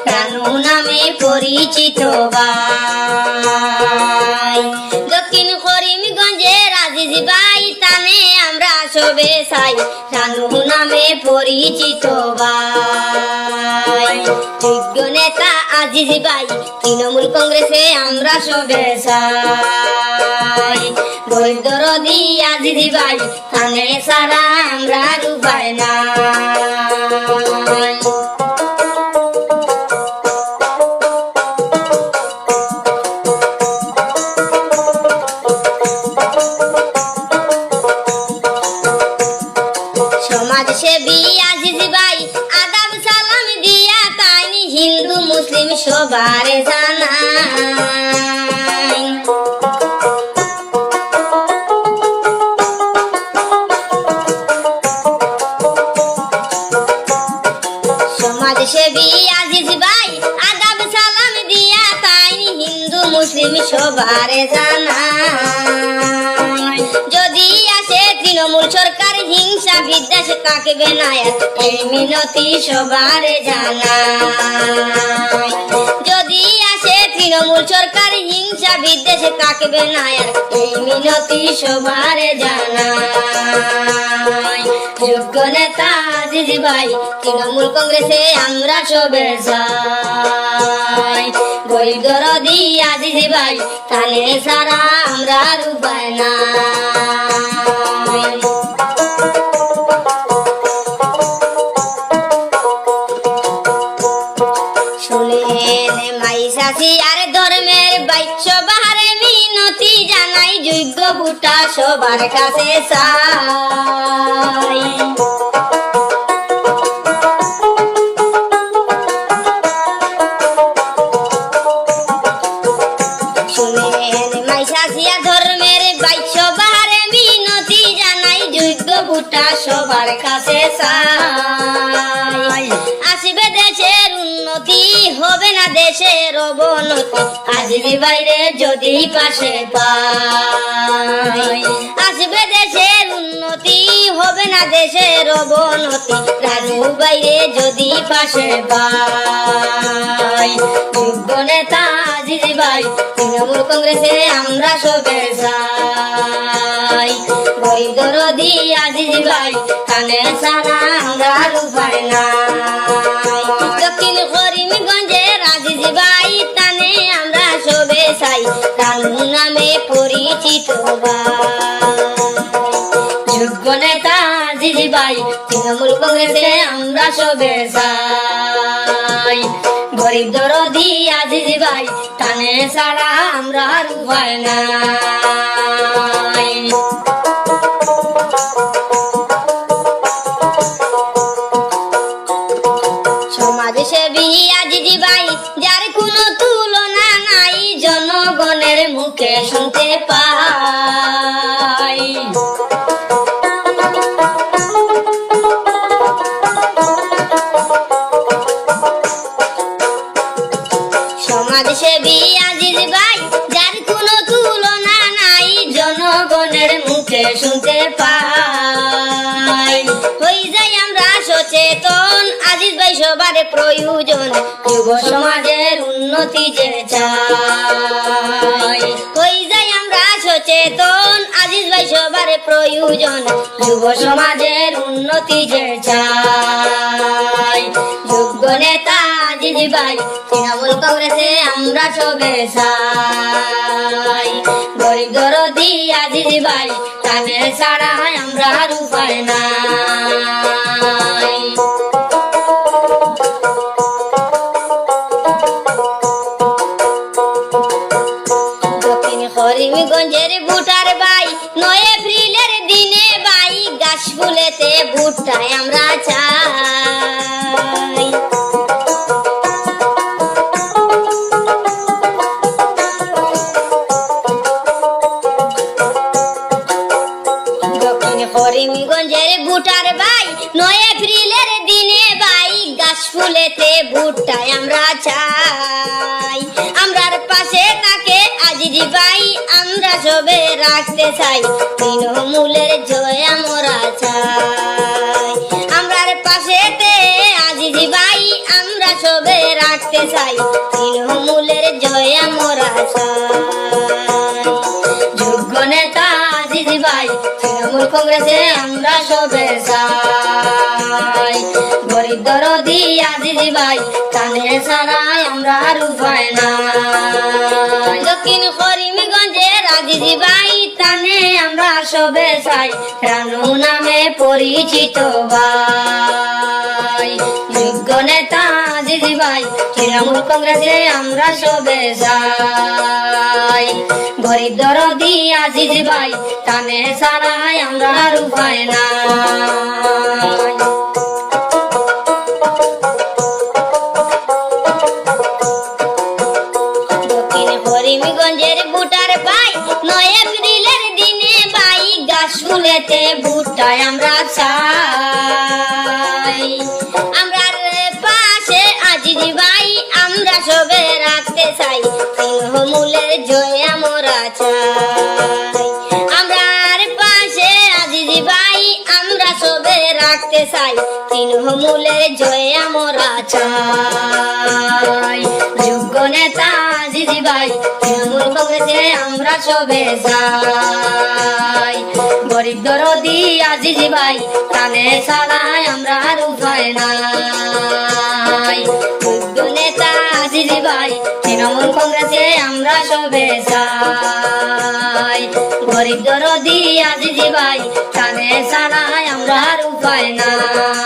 রানু নামে পরিচিত ভাই। দক্ষিণ করিমগঞ্জের আজিজ ভাই তানে আমরা সবে চাই, রানু নামে পরিচিত ভাই। যোগ্য নেতা আজিজ ভাই তৃণমূল কংগ্রেসে আমরা সবে চাই, গরিব দরদি আজিজ ভাই তানে সারা আমরা উপায় নাই। সমাজসেবী আজিজ ভাই আদাব সালাম দিয়া তাইনি হিন্দু মুসলিম সবার জানাই। সমাজসেবী আজিজ ভাই আদাব সালাম দিয়া তাইনি হিন্দু মুসলিম সবার জানাই। যদি আসে তৃণমূল সরকার হিংসা বিদ্বেষ কাকবে না, এই মিনতি সবার জানাই। যদি আসে তৃণমূল সরকার হিংসা বিদ্বেষ কাকবে না, এই মিনতি সবার জানাই। যোগ্য নেতা আজিজ ভাই তৃণমূল কংগ্রেসে আমরা সবে চাই, গরিব দরদি আজিজ ভাই তানে সারা আমরা উপায় নাই। শুনেন মাইসাসি আর ধর্মের ভাই সবার মিনতি জানাই, যোগ্য ভোটা সবার কাছে চাই। শুনেন মাইসাসি আর ধর্মের ভাই সবার মিনতি জানাই, যোগ্য ভোটা সবার কাছে চাই। আসবে দেশের উন্নতি হবে না দেশের অবনতি, আজিজ ভাইরে যদি পাশে পাই। আসবে দেশের উন্নতি হবে না দেশের অবনতি, রানু ভাইরে যদি পাশে পাই। যোগ্য নেতা আজিজ ভাই তৃণমূল কংগ্রেসে আমরা সবে চাই, গরিব দরদি আজিজ ভাই তানে সারা আমরা উপায় নাই। দক্ষিণ করিমগঞ্জের আজিজ ভাই তানে আমরা সবে চাই, রানু নামে পরিচিত ভাই। যোগ্য নেতা আজিজ ভাই তৃণমূল কংগ্রেসে আমরা সবে চাই, গরিব দরদি আজিজ ভাই তানে সারা আমরা উপায় নাই। সমাজসেবী আজিজ ভাই যার কোনো তুলনা নাই, জনগণের মুখে শুনতে পাই। সমাজসেবী আজিজ ভাই যার কোনো তুলনা নাই, জনগণের মুখে শুনতে পাই। হয়ে যাই আমরা সচেতন আজিজ ভাই সবার প্রয়োজন, যুব সমাজের উন্নতি যে চাই। হয়ে যাই আমরা সচেতন আজিজ ভাই সবার প্রয়োজন, যুব সমাজের উন্নতি যে চাই। যোগ্য নেতা আজিজ ভাই তৃণমূল কংগ্রেসে আমরা সবে চাই, গরিব দরদি আজিজ ভাই তানে ছাড়া আমরা উপায় নাই। দক্ষিণ করিমগঞ্জের ভোটার ভাই 9 এপ্রিলের দিনে ভাই গাছ ফুলেতে ভোটটাই আমরা চাই। দক্ষিণ করিমগঞ্জের ভোটার ভাই 9 এপ্রিলের দিনে ভাই গাছ ফুলেতে ভোটটাই আমরা চাই। আমরার পাশে তাকে আজিজ ভাই আমরা সবে রাখতে চাই, তৃণমূলের জয় আমরা চাই। আমরার পাশেতে আজিজ ভাই আমরা সবে রাখতে চাই তৃণমূলের জয় আমরা চাই। যোগ্য নেতা আজিজ ভাই তৃণমূল কংগ্রেসে আমরা সবে চাই। গরিব দরদি আজিজ ভাই তানে ছাড়াই আমরা আর উপায় নাই। দক্ষিণ করিমগঞ্জের আজিজ ভাই তানে আমরা সবে চাই রানু নামে পরিচিত ভাই। যোগ্য নেতা আজিজ ভাই তৃণমূল কংগ্রেসে আমরা সবে চাই। গরিব দরদি আজিজ ভাই তানে ছাড়াই আমরা আর উপায় নাই। দক্ষিণ করিমগঞ্জের ভোটার ভাই 9 এপ্রিলের দিনে ভাই গাছগুলেতে ভোটটাই আমরা চাই। আমরা পাশে আজিজ ভাই আমরা সবে রাখতে চাই তৃণমূলের জয় আমরা চাই। আমরার পাশে আজিজ ভাই আমরা সবে রাখতে চাই তৃণমূলের জয় আমরা চাই। যোগ্য নেতা আজিজ ভাই তৃণমূল কংগ্রেসে আমরা সবে চাই। গরিব দরদি আজিজ ভাই তানে ছাড়াই আমরা আর উপায় নাই। যোগ্য নেতা আজিজ ভাই তৃণমূল কংগ্রেসে আমরা সবে চাই। গরিব দরদি আজিজ ভাই তানে ছাড়াই আমরা আর উপায় নাই।